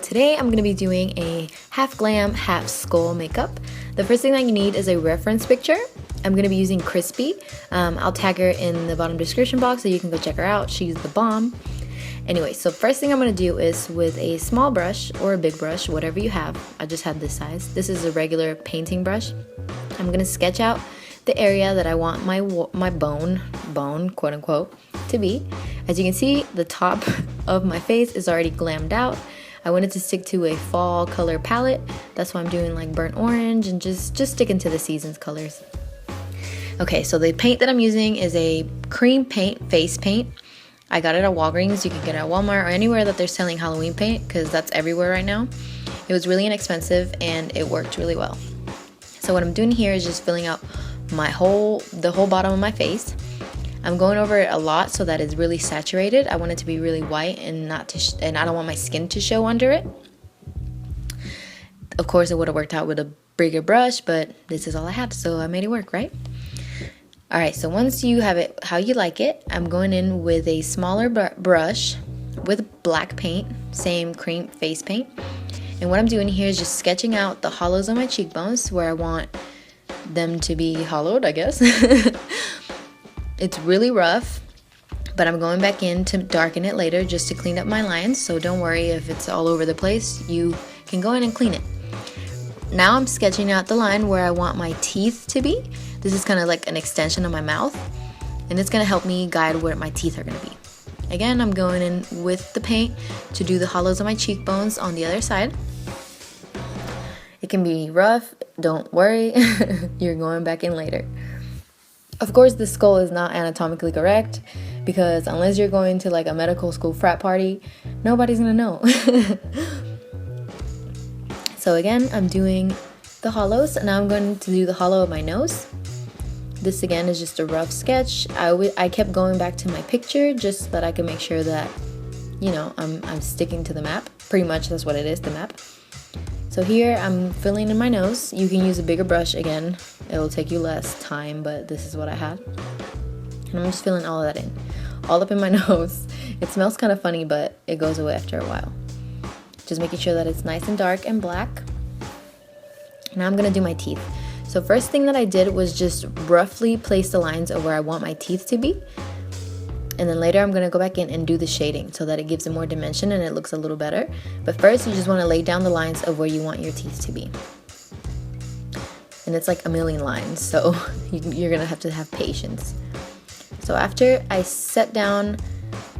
today I'm going to be doing a half glam, half skull makeup. The first thing that you need is a reference picture. I'm going to be using Chrisspy. I'll tag her in the bottom description box so you can go check her out. She's the bomb. Anyway, so first thing I'm going to do is with a small brush or a big brush, whatever you have. I just had this size. This is a regular painting brush. I'm going to sketch out the area that I want my bone, quote unquote, to be. As you can see, the top of my face is already glammed out. I wanted to stick to a fall color palette. That's why I'm doing like burnt orange and just sticking to the season's colors. Okay, so the paint that I'm using is a cream paint face paint. I got it at Walgreens. You can get it at Walmart or anywhere that they're selling Halloween paint because that's everywhere right now. It was really inexpensive and it worked really well. So what I'm doing here is just filling out the whole bottom of my face. I'm going over it a lot so that it's really saturated. I want it to be really white and and I don't want my skin to show under it. Of course, it would have worked out with a bigger brush, but this is all I had, so I made it work, right? Alright, so once you have it how you like it, I'm going in with a smaller brush with black paint, same cream face paint. And what I'm doing here is just sketching out the hollows on my cheekbones where I want them to be hollowed, I guess. It's really rough, but I'm going back in to darken it later just to clean up my lines. So don't worry if it's all over the place. You can go in and clean it. Now I'm sketching out the line where I want my teeth to be. This is kind of like an extension of my mouth, and it's going to help me guide where my teeth are going to be. Again, I'm going in with the paint to do the hollows of my cheekbones on the other side. It can be rough, don't worry, you're going back in later. Of course, the skull is not anatomically correct because unless you're going to like a medical school frat party, nobody's gonna know. So again, I'm doing the hollows. Now I'm going to do the hollow of my nose. This again is just a rough sketch. I kept going back to my picture just so that I can make sure that, you know, I'm sticking to the map. Pretty much that's what it is, the map. So here I'm filling in my nose. You can use a bigger brush again. It'll take you less time, but this is what I had. And I'm just filling all of that in. All up in my nose. It smells kind of funny, but it goes away after a while. Just making sure that it's nice and dark and black. Now I'm gonna do my teeth. So first thing that I did was just roughly place the lines of where I want my teeth to be. And then later I'm going to go back in and do the shading so that it gives it more dimension and it looks a little better. But first you just want to lay down the lines of where you want your teeth to be. And it's like a million lines, so you're going to have patience. So after I set down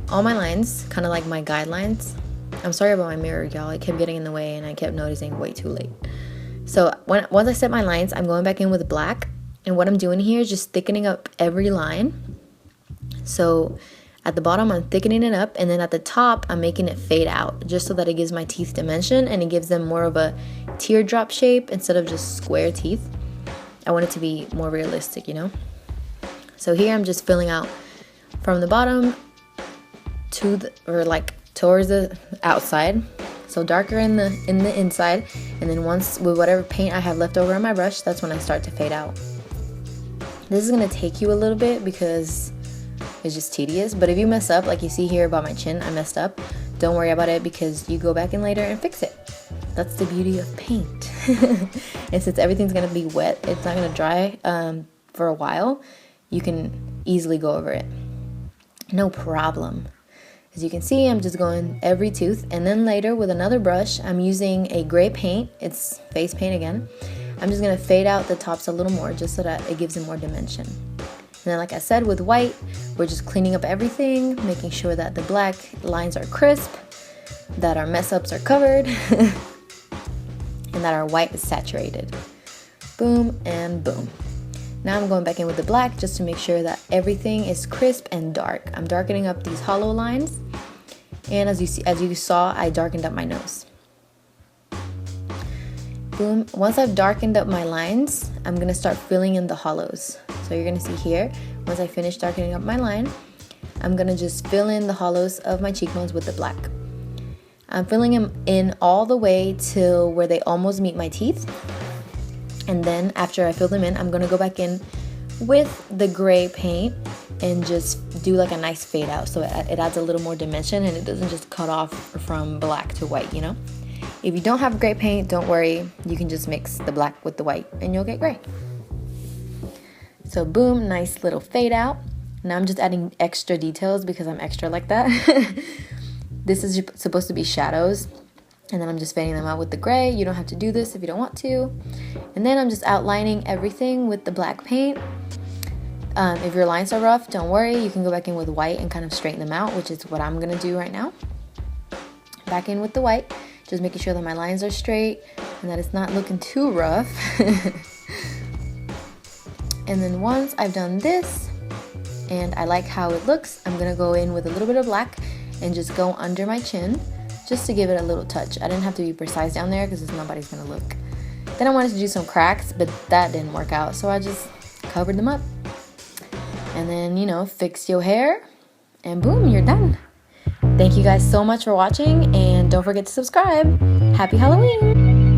all my lines, kind of like my guidelines. I'm sorry about my mirror, y'all. It kept getting in the way and I kept noticing way too late. So once I set my lines, I'm going back in with black. And what I'm doing here is just thickening up every line. So at the bottom, I'm thickening it up, and then at the top, I'm making it fade out just so that it gives my teeth dimension and it gives them more of a teardrop shape instead of just square teeth. I want it to be more realistic, you know? So here I'm just filling out from the bottom towards the outside. So darker in the inside, and then once with whatever paint I have left over on my brush, that's when I start to fade out. This is gonna take you a little bit because it's just tedious, but if you mess up, like you see here about my chin, I messed up. Don't worry about it because you go back in later and fix it. That's the beauty of paint. And since everything's gonna be wet, it's not gonna dry for a while, you can easily go over it. No problem. As you can see, I'm just going every tooth, and then later with another brush, I'm using a gray paint. It's face paint again. I'm just gonna fade out the tops a little more just so that it gives it more dimension. And then like I said, with white, we're just cleaning up everything, making sure that the black lines are crisp, that our mess ups are covered, and that our white is saturated. Boom and boom. Now I'm going back in with the black just to make sure that everything is crisp and dark. I'm darkening up these hollow lines. And as you saw, I darkened up my nose. Boom. Once I've darkened up my lines, I'm going to start filling in the hollows. So you're going to see here, once I finish darkening up my line, I'm going to just fill in the hollows of my cheekbones with the black. I'm filling them in all the way till where they almost meet my teeth. And then after I fill them in, I'm going to go back in with the gray paint and just do like a nice fade out so it adds a little more dimension and it doesn't just cut off from black to white, you know. If you don't have gray paint, don't worry. You can just mix the black with the white and you'll get gray. So boom, nice little fade out. Now I'm just adding extra details because I'm extra like that. This is supposed to be shadows. And then I'm just fading them out with the gray. You don't have to do this if you don't want to. And then I'm just outlining everything with the black paint. If your lines are rough, don't worry. You can go back in with white and kind of straighten them out, which is what I'm going to do right now. Back in with the white, just making sure that my lines are straight and that it's not looking too rough. And then once I've done this and I like how it looks, I'm going to go in with a little bit of black and just go under my chin just to give it a little touch. I didn't have to be precise down there because nobody's going to look. Then I wanted to do some cracks, but that didn't work out, so I just covered them up. And then, you know, fix your hair and boom, you're done. Thank you guys so much for watching and don't forget to subscribe. Happy Halloween!